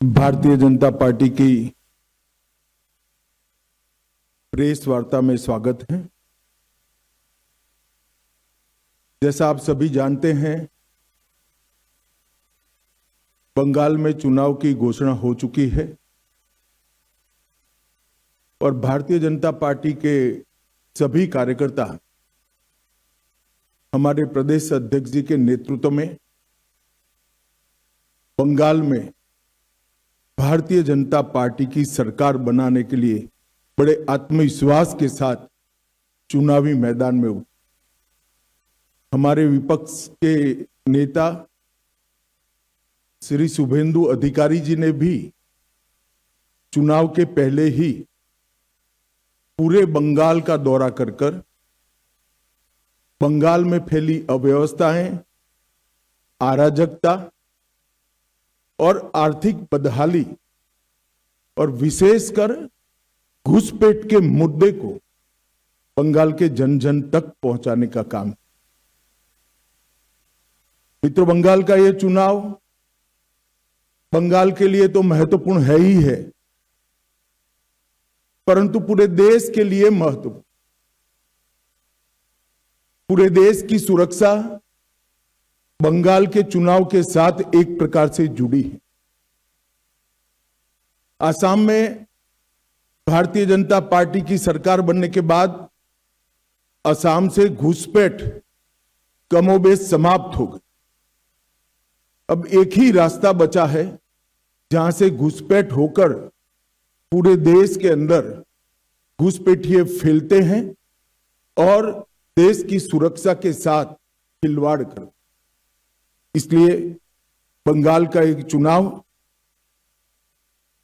Bharatiya Janata party की press वार्ता में स्वागत है। जैसा आप सभी जानते हैं, बंगाल में चुनाव की घोषणा हो चुकी है और भारतीय जनता पार्टी के सभी कार्यकर्ता हमारे प्रदेश अध्यक्ष जी के नेतृत्व में बंगाल में भारतीय जनता पार्टी की सरकार बनाने के लिए बड़े आत्मविश्वास के साथ चुनावी मैदान में उतरे। हमारे विपक्ष के नेता श्री शुभेंदु अधिकारी जी ने भी चुनाव के पहले ही पूरे बंगाल का दौरा कर बंगाल में फैली अव्यवस्थाएं, अराजकता और आर्थिक बदहाली और विशेषकर घुसपैठ के मुद्दे को बंगाल के जन जन तक पहुंचाने का काम। मित्रों, बंगाल का यह चुनाव बंगाल के लिए तो महत्वपूर्ण है ही है, परंतु पूरे देश के लिए महत्वपूर्ण। पूरे देश की सुरक्षा बंगाल के चुनाव के साथ एक प्रकार से जुड़ी है। असम में भारतीय जनता पार्टी की सरकार बनने के बाद असम से घुसपैठ कमोबेश समाप्त हो गई। अब एक ही रास्ता बचा है जहां से घुसपैठ होकर पूरे देश के अंदर घुसपैठिए फैलते हैं और देश की सुरक्षा के साथ खिलवाड़ करते। इसलिए बंगाल का एक चुनाव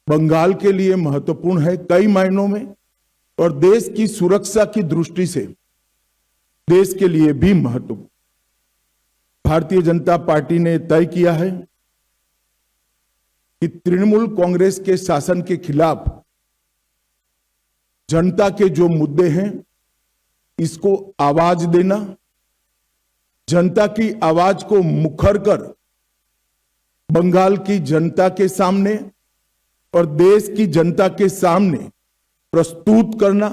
बंगाल के लिए महत्वपूर्ण है कई मायनों में, और देश की सुरक्षा की दृष्टि से देश के लिए भी महत्वपूर्ण। भारतीय जनता पार्टी ने तय किया है कि तृणमूल कांग्रेस के शासन के खिलाफ जनता के जो मुद्दे हैं, इसको आवाज देना, जनता की आवाज को मुखर कर बंगाल की जनता के सामने और देश की जनता के सामने प्रस्तुत करना,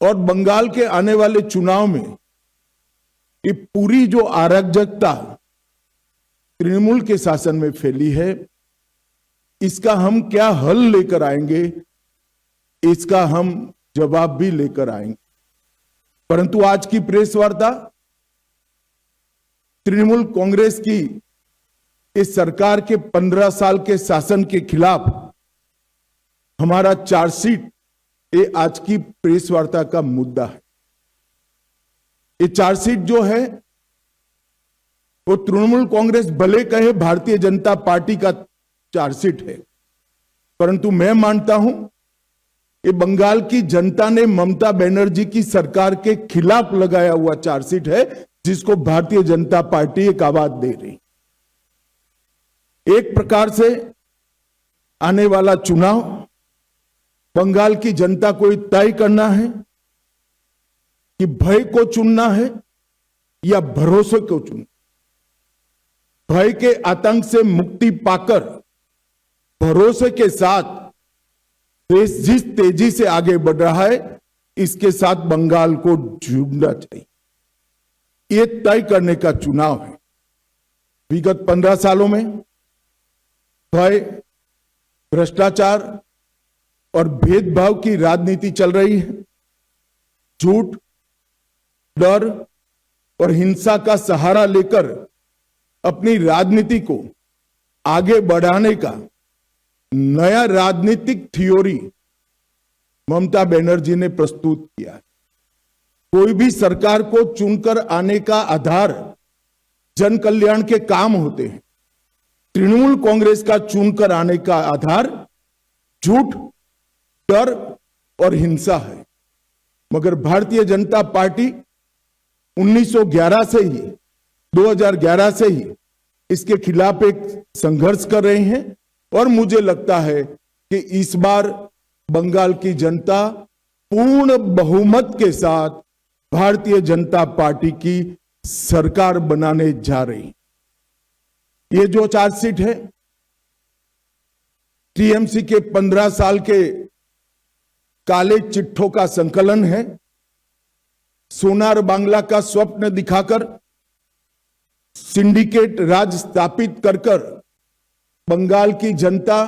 और बंगाल के आने वाले चुनाव में ये पूरी जो अराजकता तृणमूल के शासन में फैली है, इसका हम क्या हल लेकर आएंगे, इसका हम जवाब भी लेकर आएंगे। परंतु आज की प्रेस वार्ता तृणमूल कांग्रेस की इस सरकार के 15 साल के शासन के खिलाफ हमारा चार्जशीट, ये आज की प्रेस वार्ता का मुद्दा है। ये चार्जशीट जो है वो तृणमूल कांग्रेस भले कहे भारतीय जनता पार्टी का चार्जशीट है, परंतु मैं मानता हूं ये बंगाल की जनता ने ममता बनर्जी की सरकार के खिलाफ लगाया हुआ चार्जशीट है, जिसको भारतीय जनता पार्टी एक आवाज दे रही। एक प्रकार से आने वाला चुनाव बंगाल की जनता को तय करना है कि भय को चुनना है या भरोसे को चुनना। भय के आतंक से मुक्ति पाकर भरोसे के साथ देश जिस तेजी से आगे बढ़ रहा है, इसके साथ बंगाल को जुड़ना चाहिए। ये तय करने का चुनाव है। विगत 15 सालों में भय, भ्रष्टाचार और भेदभाव की राजनीति चल रही है। झूठ, डर और हिंसा का सहारा लेकर अपनी राजनीति को आगे बढ़ाने का नया राजनीतिक थ्योरी ममता बनर्जी ने प्रस्तुत किया है। कोई भी सरकार को चुनकर आने का आधार जन कल्याण के काम होते हैं। तृणमूल कांग्रेस का चुनकर आने का आधार झूठ, डर और हिंसा है। मगर भारतीय जनता पार्टी 1911 से ही 2011 से ही इसके खिलाफ एक संघर्ष कर रहे हैं, और मुझे लगता है कि इस बार बंगाल की जनता पूर्ण बहुमत के साथ भारतीय जनता पार्टी की सरकार बनाने जा रही। ये जो चार्जशीट है टीएमसी के 15 साल के काले चिट्ठों का संकलन है। सोनार बांग्ला का स्वप्न दिखाकर सिंडिकेट राज स्थापित कर बंगाल की जनता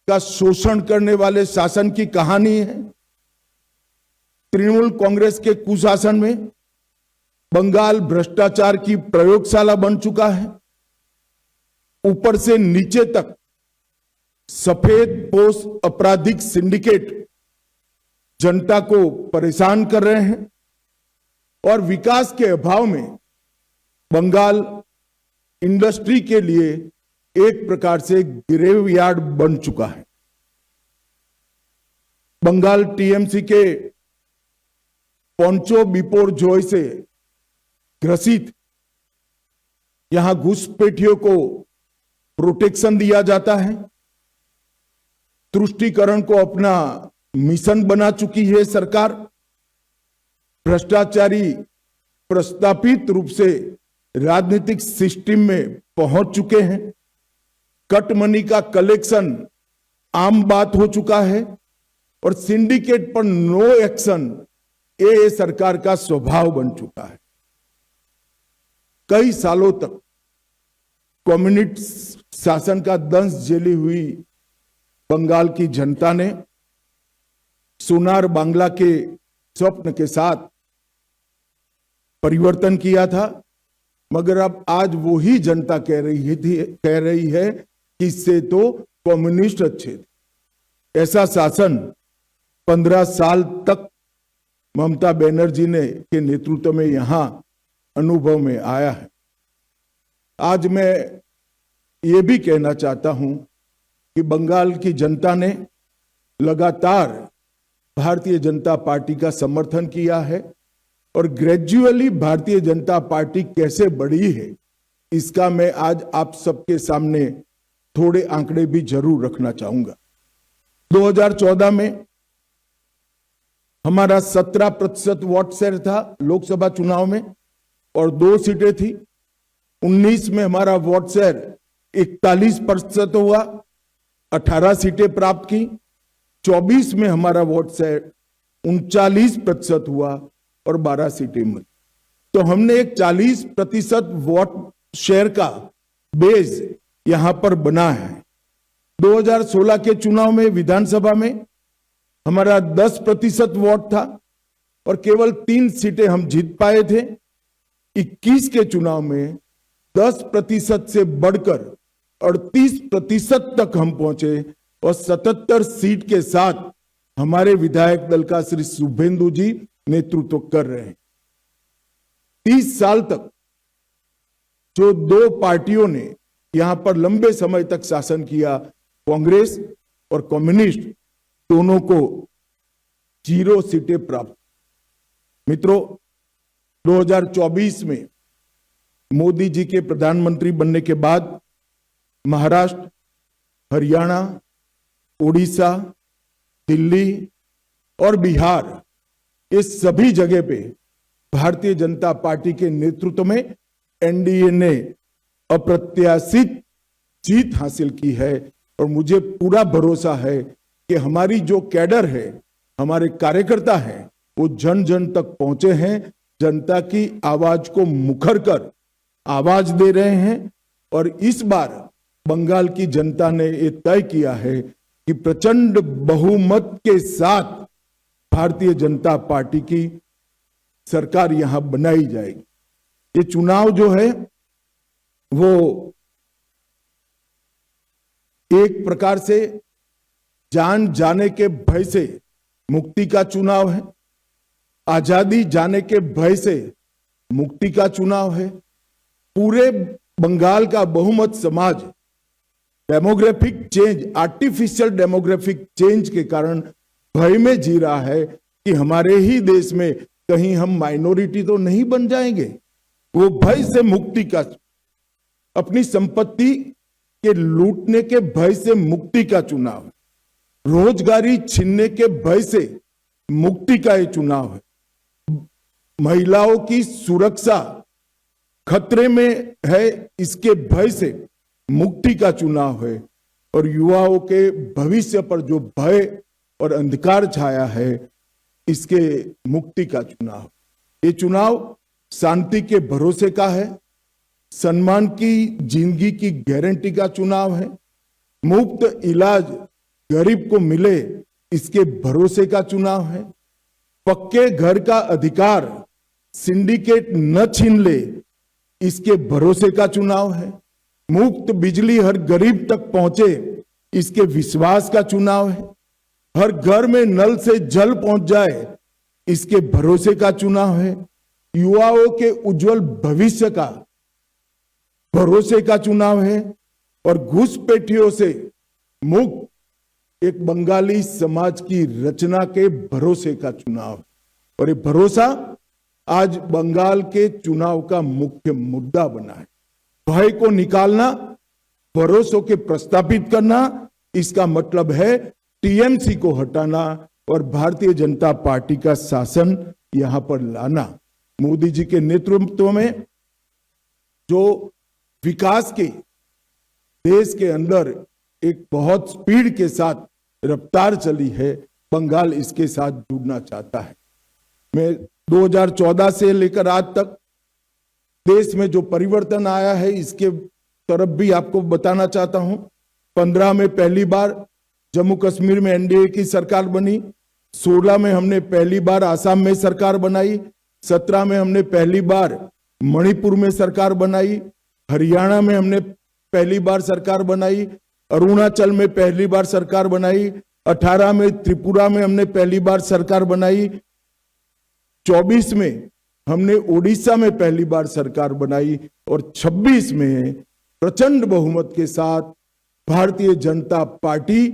का शोषण करने वाले शासन की कहानी है। तृणमूल कांग्रेस के कुशासन में बंगाल भ्रष्टाचार की प्रयोगशाला बन चुका है। ऊपर से नीचे तक सफेद पोश आपराधिक सिंडिकेट जनता को परेशान कर रहे हैं और विकास के अभाव में बंगाल इंडस्ट्री के लिए एक प्रकार से ग्रेवयार्ड बन चुका है। बंगाल टीएमसी के पोंचो बिपोर जॉय से ग्रसित यहां घुसपैठियों को प्रोटेक्शन दिया जाता है। तुष्टीकरण को अपना मिशन बना चुकी है सरकार। भ्रष्टाचारी प्रस्तापित रूप से राजनीतिक सिस्टम में पहुंच चुके हैं। कट मनी का कलेक्शन आम बात हो चुका है और सिंडिकेट पर नो एक्शन ये सरकार का स्वभाव बन चुका है। कई सालों तक कम्युनिस्ट शासन का दंश झेली हुई बंगाल की जनता ने सोनार बांग्ला के स्वप्न के साथ परिवर्तन किया था, मगर अब आज वही जनता कह रही है कि इससे तो कम्युनिस्ट अच्छे थे। ऐसा शासन 15 साल तक ममता बनर्जी ने के नेतृत्व में यहां अनुभव में आया है। आज मैं ये भी कहना चाहता हूं कि बंगाल की जनता ने लगातार भारतीय जनता पार्टी का समर्थन किया है और ग्रेजुअली भारतीय जनता पार्टी कैसे बढ़ी है इसका मैं आज आप सबके सामने थोड़े आंकड़े भी जरूर रखना चाहूंगा। 2014 में हमारा 17% वोट शेयर था लोकसभा चुनाव में और 2 सीटें थी। 19 में हमारा वोट शेयर 41% हुआ, 18 सीटें प्राप्त की। 24 में हमारा वोट शेयर 39% हुआ और 12 सीटें मिली। तो हमने एक 40% वोट शेयर का बेस यहां पर बना है। 2016 के चुनाव में विधानसभा में हमारा 10% वोट था और केवल 3 सीटें हम जीत पाए थे। 21 के चुनाव में 10% से बढ़कर 38% तक हम पहुंचे और 77 सीट के साथ हमारे विधायक दल का श्री शुभेंदु जी नेतृत्व कर रहे हैं। 30 साल तक जो 2 पार्टियों ने यहां पर लंबे समय तक शासन किया, कांग्रेस और कम्युनिस्ट, दोनों को 0 सीटें प्राप्त। मित्रों, 2024 में मोदी जी के प्रधानमंत्री बनने के बाद महाराष्ट्र, हरियाणा, उड़ीसा, दिल्ली और बिहार, ये सभी जगह पे भारतीय जनता पार्टी के नेतृत्व में एनडीए ने अप्रत्याशित जीत हासिल की है और मुझे पूरा भरोसा है कि हमारी जो कैडर है, हमारे कार्यकर्ता हैं, वो जन जन तक पहुंचे हैं, जनता की आवाज को मुखर कर आवाज दे रहे हैं और इस बार बंगाल की जनता ने ये तय किया है कि प्रचंड बहुमत के साथ भारतीय जनता पार्टी की सरकार यहां बनाई जाएगी। ये चुनाव जो है वो एक प्रकार से जान जाने के भय से मुक्ति का चुनाव है, आजादी जाने के भय से मुक्ति का चुनाव है। पूरे बंगाल का बहुमत समाज demographic change, artificial demographic change के कारण भय में जी रहा है कि हमारे ही देश में कहीं हम माइनॉरिटी तो नहीं बन जाएंगे। वो भय से मुक्ति का, अपनी संपत्ति के लूटने के भय से मुक्ति का चुनाव है, रोजगारी छीनने के भय से मुक्ति का ये चुनाव है, महिलाओं की सुरक्षा खतरे में है इसके भय से मुक्ति का चुनाव है और युवाओं के भविष्य पर जो भय और अंधकार छाया है, इसके मुक्ति का चुनाव। ये चुनाव शांति के भरोसे का है, सम्मान की जिंदगी की गारंटी का चुनाव है, मुफ्त इलाज गरीब को मिले इसके भरोसे का चुनाव है, पक्के घर का अधिकार सिंडिकेट न छीन ले इसके भरोसे का चुनाव है, मुफ्त बिजली हर गरीब तक पहुंचे इसके विश्वास का चुनाव है, हर घर में नल से जल पहुंच जाए इसके भरोसे का चुनाव है, युवाओं के उज्जवल भविष्य का भरोसे का चुनाव है और घुसपैठियों से मुक्त एक बंगाली समाज की रचना के भरोसे का चुनाव। और ये भरोसा आज बंगाल के चुनाव का मुख्य मुद्दा बना है। भय को निकालना, भरोसों के प्रस्तापित करना, इसका मतलब है टीएमसी को हटाना और भारतीय जनता पार्टी का शासन यहां पर लाना। मोदी जी के नेतृत्व में जो विकास के देश के अंदर एक बहुत स्पीड के साथ रफ्तार चली है, बंगाल इसके साथ जुड़ना चाहता है। मैं 2014 से लेकर आज तक देश में जो परिवर्तन आया है इसके तरफ भी आपको बताना चाहता हूं। 15 में पहली बार जम्मू कश्मीर में एनडीए की सरकार बनी, 16 में हमने पहली बार आसाम में सरकार बनाई, 17 में हमने पहली बार मणिपुर में सरकार बनाई, हरियाणा में हमने पहली बार सरकार बनाई, अरुणाचल में पहली बार सरकार बनाई, 18 में त्रिपुरा में हमने पहली बार सरकार बनाई, 24 में हमने ओडिशा में पहली बार सरकार बनाई और 26 में प्रचंड बहुमत के साथ भारतीय जनता पार्टी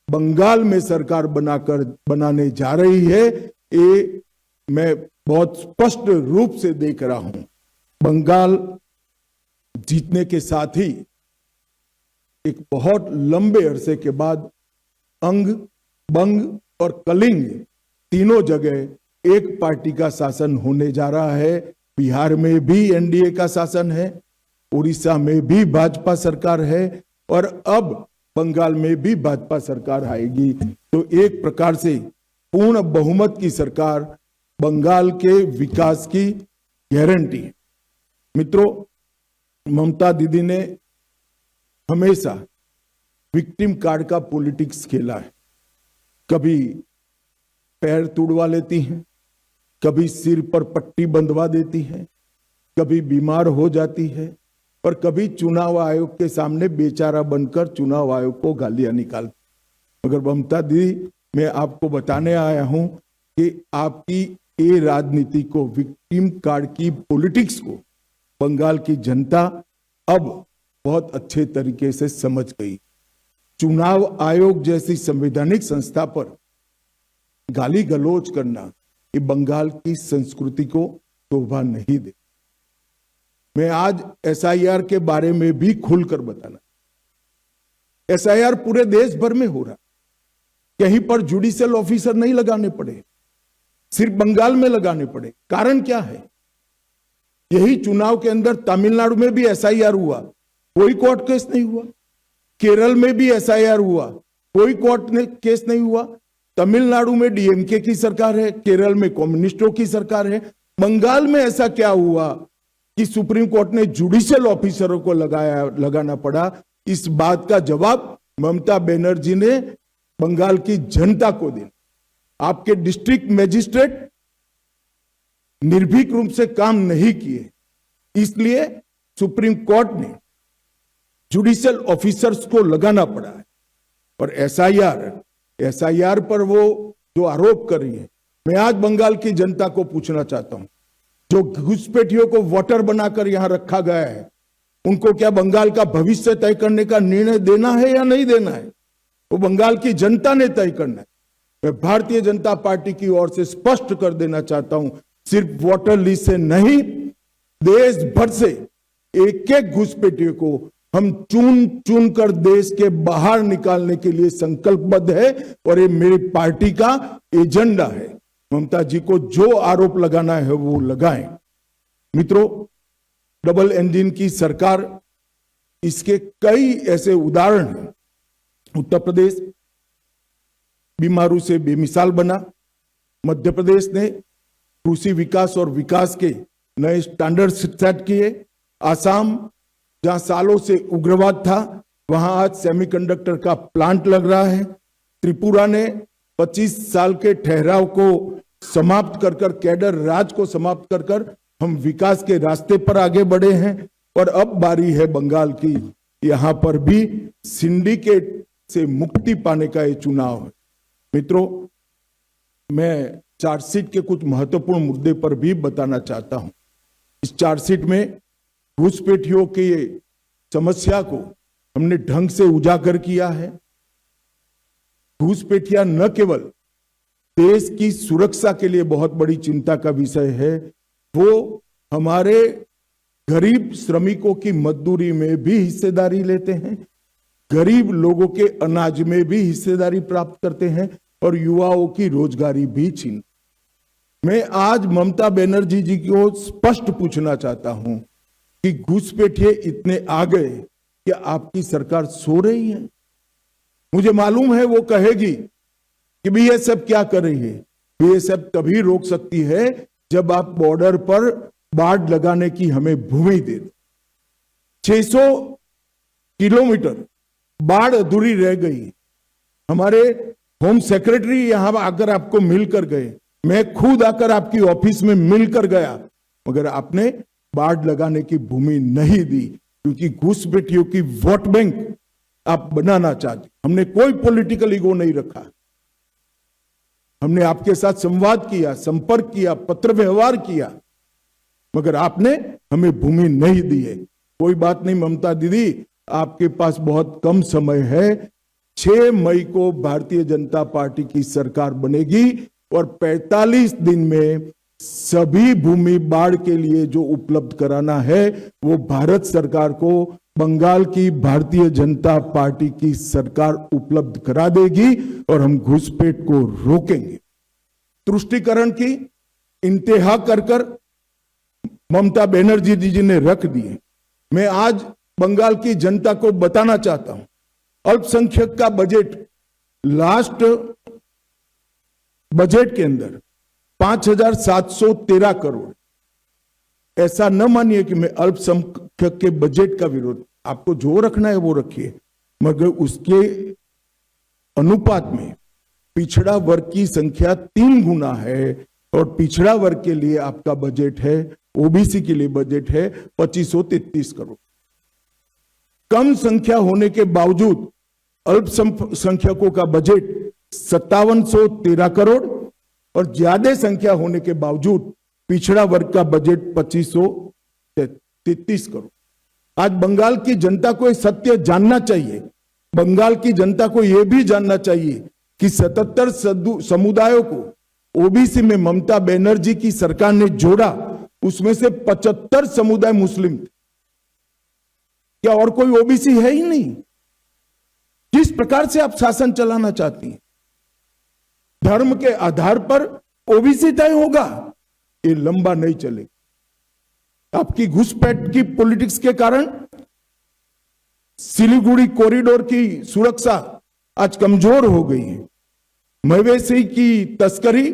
बंगाल में सरकार बनाने जा रही है। ये मैं बहुत स्पष्ट रूप से देख रहा हूं। बंगाल जीतने के साथ ही एक बहुत लंबे अरसे के बाद अंग, बंग और कलिंग तीनों जगह एक पार्टी का शासन होने जा रहा है। बिहार में भी एनडीए का शासन है, उड़ीसा में भी भाजपा सरकार है और अब बंगाल में भी भाजपा सरकार आएगी। तो एक प्रकार से पूर्ण बहुमत की सरकार बंगाल के विकास की गारंटी है। मित्रों, ममता दीदी ने हमेशा विक्टिम कार्ड का पॉलिटिक्स खेला है। कभी पैर तुड़वा लेती हैं, कभी सिर पर पट्टी बंधवा देती हैं, कभी बीमार हो जाती है और कभी चुनाव आयोग के सामने बेचारा बनकर चुनाव आयोग को गालियां निकालती। मगर ममता दीदी, मैं आपको बताने आया हूं कि आपकी ये राजनीति को, विक्टिम कार्ड की पॉलिटिक्स को बंगाल की जनता अब बहुत अच्छे तरीके से समझ गई। चुनाव आयोग जैसी संवैधानिक संस्था पर गाली गलौज करना ये बंगाल की संस्कृति को शोभा नहीं दे। मैं आज एसआईआर के बारे में भी खुलकर बताना। एसआईआर पूरे देश भर में हो रहा, कहीं पर जुडिशियल ऑफिसर नहीं लगाने पड़े, सिर्फ बंगाल में लगाने पड़े। कारण क्या है? यही चुनाव के अंदर तमिलनाडु में भी एसआईआर हुआ, कोई कोर्ट केस नहीं हुआ। केरल में भी एसआईआर हुआ, कोई कोर्ट केस नहीं हुआ। तमिलनाडु में डीएमके की सरकार है, केरल में कम्युनिस्टों की सरकार है। बंगाल में ऐसा क्या हुआ कि सुप्रीम कोर्ट ने जुडिशियल ऑफिसरों को लगाना पड़ा? इस बात का जवाब ममता बनर्जी ने बंगाल की जनता को दिया। आपके डिस्ट्रिक्ट मजिस्ट्रेट निर्भीक रूप से काम नहीं किए, इसलिए सुप्रीम कोर्ट ने जुडिशियल ऑफिसर्स को लगाना पड़ा है। और एसआईआर पर वो जो आरोप कर रही है, मैं आज बंगाल की जनता को पूछना चाहता हूं, जो घुसपैठियों को वोटर बनाकर यहां रखा गया है, उनको क्या बंगाल का भविष्य तय करने का निर्णय देना है या नहीं देना है? वो बंगाल की जनता ने तय करना है। मैं भारतीय जनता पार्टी की ओर से स्पष्ट कर देना चाहता हूं, सिर्फ वोटर लिस्ट से नहीं, देश भर से एक एक घुसपैठियों को हम चुन चुन कर देश के बाहर निकालने के लिए संकल्पबद्ध है और ये मेरी पार्टी का एजेंडा है। ममता जी को जो आरोप लगाना है वो लगाएं। मित्रों, डबल इंजन की सरकार, इसके कई ऐसे उदाहरण हैं उत्तर प्रदेश बीमारू से बेमिसाल बना। मध्य प्रदेश ने कृषि विकास और विकास के नए स्टैंडर्ड सेट किए। आसाम, जहां सालों से उग्रवाद था, वहां आज सेमीकंडक्टर का प्लांट लग रहा है। त्रिपुरा ने 25 साल के ठहराव को समाप्त कर कैडर राज को समाप्त कर हम विकास के रास्ते पर आगे बढ़े हैं। और अब बारी है बंगाल की, यहां पर भी सिंडिकेट से मुक्ति पाने का ये चुनाव है। मित्रों, मैं चार्जशीट के कुछ महत्वपूर्ण मुद्दे पर भी बताना चाहता हूं। इस चार्जशीट में घुसपैठियों की समस्या को हमने ढंग से उजागर किया है। घुसपैठिया न केवल देश की सुरक्षा के लिए बहुत बड़ी चिंता का विषय है, वो हमारे गरीब श्रमिकों की मजदूरी में भी हिस्सेदारी लेते हैं, गरीब लोगों के अनाज में भी हिस्सेदारी प्राप्त करते हैं और युवाओं की रोजगारी भी छीन। मैं आज ममता बनर्जी जी को स्पष्ट पूछना चाहता हूं कि घुसपैठिए इतने आ गए कि आपकी सरकार सो रही है? मुझे मालूम है वो कहेगी कि बीएसएफ क्या कर रही है। बीएसएफ तभी रोक सकती है जब आप बॉर्डर पर बाड़ लगाने की हमें भूमि दे। 600 किलोमीटर बाढ़ अधूरी रह गई। हमारे होम सेक्रेटरी यहां आकर आपको मिलकर गए, मैं खुद आकर आपकी ऑफिस में मिलकर गया, मगर आपने बाढ़ लगाने की भूमि नहीं दी, क्योंकि घुसपैठियों की वोट बैंक आप बनाना चाहते। हमने कोई पॉलिटिकल ईगो नहीं रखा। हमने आपके साथ संवाद किया, संपर्क किया, पत्र व्यवहार किया, मगर आपने हमें भूमि नहीं दी है। कोई बात नहीं ममता दीदी, आपके पास बहुत कम समय है। 6 मई को भारतीय जनता पार्टी की सरकार बनेगी और 45 दिन में सभी भूमि बाढ़ के लिए जो उपलब्ध कराना है वो भारत सरकार को बंगाल की भारतीय जनता पार्टी की सरकार उपलब्ध करा देगी और हम घुसपैठ को रोकेंगे। तुष्टीकरण की इंतहा कर ममता बनर्जी जी ने रख दिए। मैं आज बंगाल की जनता को बताना चाहता हूं, अल्पसंख्यक का बजट लास्ट बजट के अंदर 5,713 करोड़। ऐसा न मानिए कि मैं अल्पसंख्यक के बजट का विरोध, आपको जो रखना है वो रखिए, मगर उसके अनुपात में पिछड़ा वर्ग की संख्या 3 गुना है और पिछड़ा वर्ग के लिए आपका बजट है, ओबीसी के लिए बजट है 2533 करोड़। कम संख्या होने के बावजूद अल्पसंख्यकों का बजट 5713 करोड़ और ज्यादा संख्या होने के बावजूद पिछड़ा वर्ग का बजट 2533 करोड़। आज बंगाल की जनता को यह सत्य जानना चाहिए। बंगाल की जनता को यह भी जानना चाहिए कि 77 समुदायों को ओबीसी में ममता बनर्जी की सरकार ने जोड़ा, उसमें से 75 समुदाय मुस्लिम थे। क्या और कोई ओबीसी है ही नहीं? किस प्रकार से आप शासन चलाना चाहती हैं? धर्म के आधार पर ओबीसी तय होगा, ये लंबा नहीं चलेगा। आपकी घुसपैठ की पॉलिटिक्स के कारण सिलीगुड़ी कॉरिडोर की सुरक्षा आज कमजोर हो गई है। मवेशी की तस्करी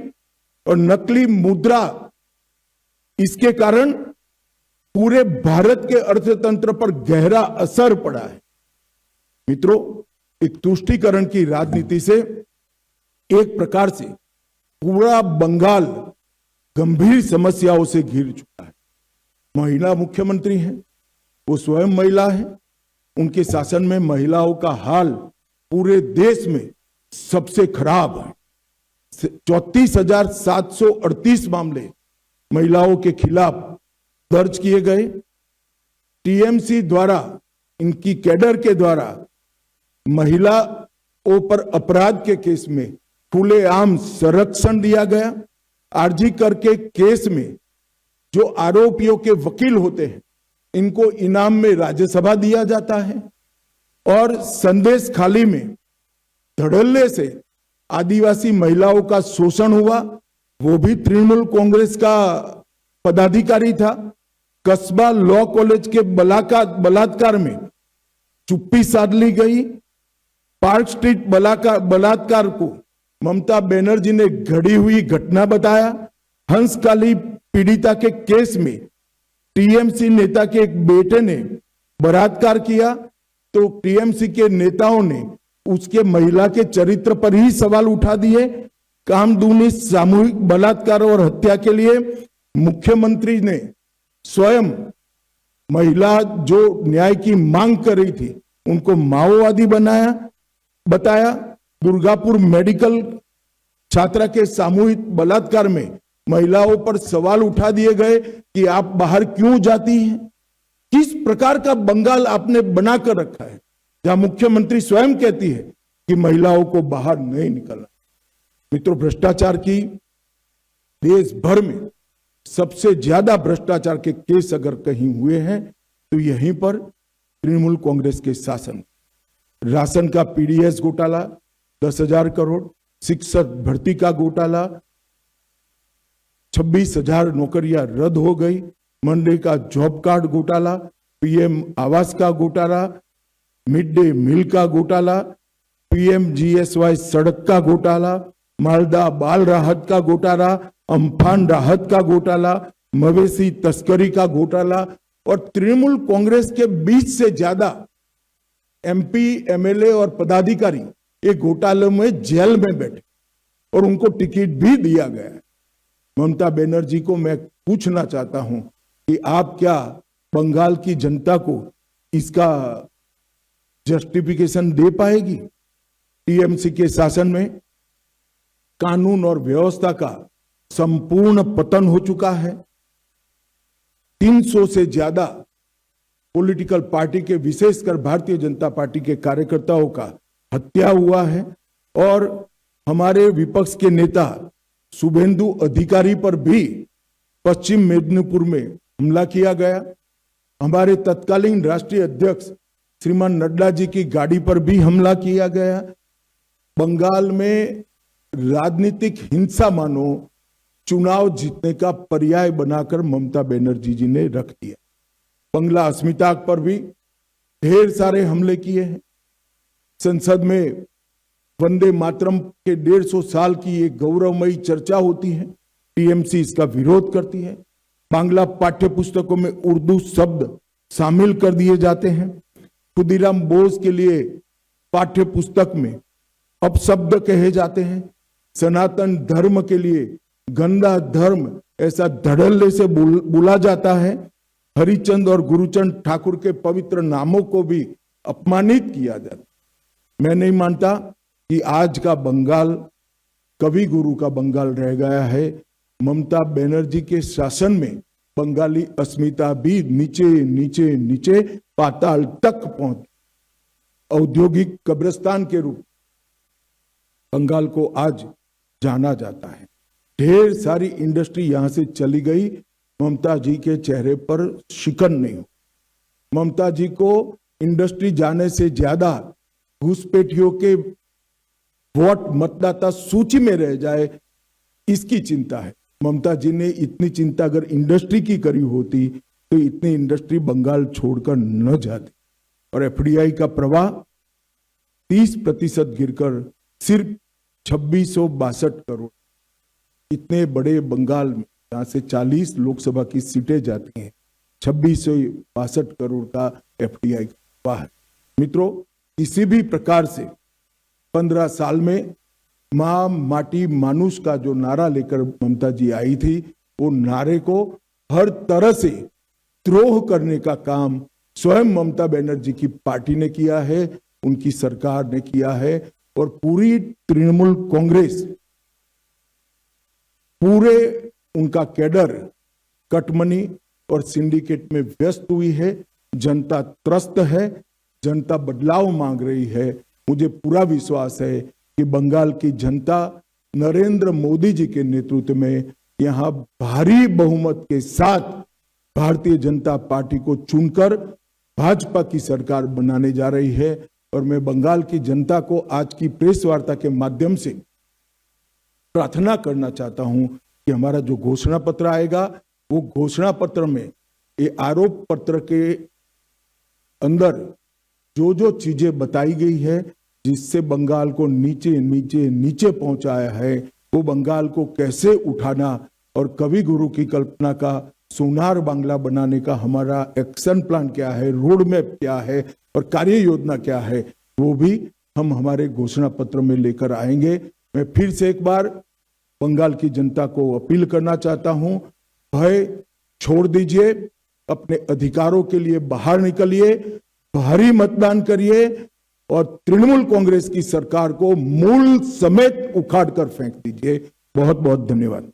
और नकली मुद्रा, इसके कारण पूरे भारत के अर्थतंत्र पर गहरा असर पड़ा है। मित्रों, एक तुष्टीकरण की राजनीति से एक प्रकार से पूरा बंगाल गंभीर समस्याओं से घिर चुका है। महिला मुख्यमंत्री हैं, वो स्वयं महिला है, उनके शासन में महिलाओं का हाल पूरे देश में सबसे खराब है। 34,738 मामले महिलाओं के खिलाफ दर्ज किए गए। टीएमसी द्वारा, इनकी कैडर के द्वारा महिलाओं पर अपराध के केस में खुलेआम संरक्षण दिया गया। आरजी करके केस में जो आरोपियों के वकील होते हैं, इनको इनाम में राज्यसभा दिया जाता है। और संदेश खाली में धड़ल्ले से आदिवासी महिलाओं का शोषण हुआ, वो भी तृणमूल कांग्रेस का पदाधिकारी था। कस्बा लॉ कॉलेज के बलात्कार में चुप्पी साध ली गई। पार्क स्ट्रीट बलात्कार को ममता बनर्जी ने घड़ी हुई घटना बताया। हंसकाली पीड़िता के केस में टीएमसी नेता के एक बेटे ने बलात्कार किया तो टीएमसी के नेताओं ने उसके महिला के चरित्र पर ही सवाल उठा दिए। कामदूनी सामूहिक बलात्कार और हत्या के लिए मुख्यमंत्री ने स्वयं महिला जो न्याय की मांग कर रही थी उनको माओवादी बताया। दुर्गापुर मेडिकल छात्रा के सामूहिक बलात्कार में महिलाओं पर सवाल उठा दिए गए कि आप बाहर क्यों जाती हैं। किस प्रकार का बंगाल आपने बनाकर रखा है जहां मुख्यमंत्री स्वयं कहती है कि महिलाओं को बाहर नहीं निकलना। मित्रों, भ्रष्टाचार की देश भर में सबसे ज्यादा भ्रष्टाचार के केस अगर कहीं हुए हैं तो यहीं पर तृणमूल कांग्रेस के शासन। राशन का पीडीएस घोटाला 10,000 करोड़, शिक्षक भर्ती का घोटाला, 26,000 नौकरियां रद्द हो गई, मनरेगा जॉब कार्ड घोटाला, पीएम आवास का घोटाला, मिड डे मील का घोटाला, पीएमजीएसवाई सड़क का घोटाला, मालदा बाल राहत का घोटाला, अम्फान राहत का घोटाला, मवेशी तस्करी का घोटाला और तृणमूल कांग्रेस के 20 से ज्यादा एमपी, एमएलए और पदाधिकारी एक घोटाले में जेल में बैठे और उनको टिकट भी दिया गया। ममता बनर्जी को मैं पूछना चाहता हूं कि आप क्या बंगाल की जनता को इसका जस्टिफिकेशन दे पाएगी? टीएमसी के शासन में कानून और व्यवस्था का संपूर्ण पतन हो चुका है। 300 से ज्यादा पॉलिटिकल पार्टी के, विशेषकर भारतीय जनता पार्टी के कार्यकर्ताओं का हत्या हुआ है और हमारे विपक्ष के नेता शुभेंदु अधिकारी पर भी पश्चिम मेदिनीपुर में हमला किया गया। हमारे तत्कालीन राष्ट्रीय अध्यक्ष श्रीमान नड्डा जी की गाड़ी पर भी हमला किया गया। बंगाल में राजनीतिक हिंसा मानो चुनाव जीतने का पर्याय बनाकर ममता बनर्जी जी ने रख दिया। बंगला अस्मिता पर भी ढेर सारे हमले किए हैं। संसद में वंदे मातरम के 150 साल की एक गौरवमयी चर्चा होती है, टीएमसी इसका विरोध करती है। बांग्ला पाठ्य पुस्तकों में उर्दू शब्द शामिल कर दिए जाते हैं। खुदीराम बोस के लिए पाठ्य पुस्तक में अपशब्द कहे जाते हैं। सनातन धर्म के लिए गंदा धर्म ऐसा धड़ल्ले से बोला जाता है। हरिचंद और गुरुचंद ठाकुर के पवित्र नामों को भी अपमानित किया जाता। मैं नहीं मानता कि आज का बंगाल कवि गुरु का बंगाल रह गया है। ममता बनर्जी के शासन में बंगाली अस्मिता भी नीचे नीचे नीचे पाताल तक पहुंच, औद्योगिक कब्रिस्तान के रूप बंगाल को आज जाना जाता है। ढेर सारी इंडस्ट्री यहां से चली गई। ममता जी के चेहरे पर शिकन नहीं हो। ममता जी को इंडस्ट्री जाने से ज्यादा घुसपैठियों के वोट मतदाता सूची में रह जाए इसकी चिंता है। ममता जी ने इतनी चिंता अगर इंडस्ट्री की करी होती तो इतनी इंडस्ट्री बंगाल छोड़कर न जाती और एफडीआई का प्रवाह 30% गिरकर सिर्फ 2662 करोड़। इतने बड़े बंगाल में जहां से 40 लोकसभा की सीटें जाती हैं, 2662 करोड़ का एफडीआई का प्रवाह है। मित्रों, किसी भी प्रकार से 15 साल में मां माटी मानुष का जो नारा लेकर ममता जी आई थी, वो नारे को हर तरह से द्रोह करने का काम स्वयं ममता बनर्जी की पार्टी ने किया है, उनकी सरकार ने किया है और पूरी तृणमूल कांग्रेस, पूरे उनका कैडर कटमनी और सिंडिकेट में व्यस्त हुई है। जनता त्रस्त है, जनता बदलाव मांग रही है। मुझे पूरा विश्वास है कि बंगाल की जनता नरेंद्र मोदी जी के नेतृत्व में यहां भारी बहुमत के साथ भारतीय जनता पार्टी को चुनकर भाजपा की सरकार बनाने जा रही है। और मैं बंगाल की जनता को आज की प्रेस वार्ता के माध्यम से प्रार्थना करना चाहता हूं कि हमारा जो घोषणा पत्र आएगा, वो घोषणा पत्र में ये आरोप पत्र के अंदर जो जो चीजें बताई गई है जिससे बंगाल को नीचे नीचे नीचे पहुंचाया है, वो बंगाल को कैसे उठाना और कवि गुरु की कल्पना का सोनार बांग्ला बनाने का हमारा एक्शन प्लान क्या है, रोड मैप क्या है और कार्य योजना क्या है, वो भी हम हमारे घोषणा पत्र में लेकर आएंगे। मैं फिर से एक बार बंगाल की जनता को अपील करना चाहता हूं, भय छोड़ दीजिए, अपने अधिकारों के लिए बाहर निकलिए, भारी मतदान करिए और तृणमूल कांग्रेस की सरकार को मूल समेत उखाड़ कर फेंक दीजिए। बहुत बहुत धन्यवाद।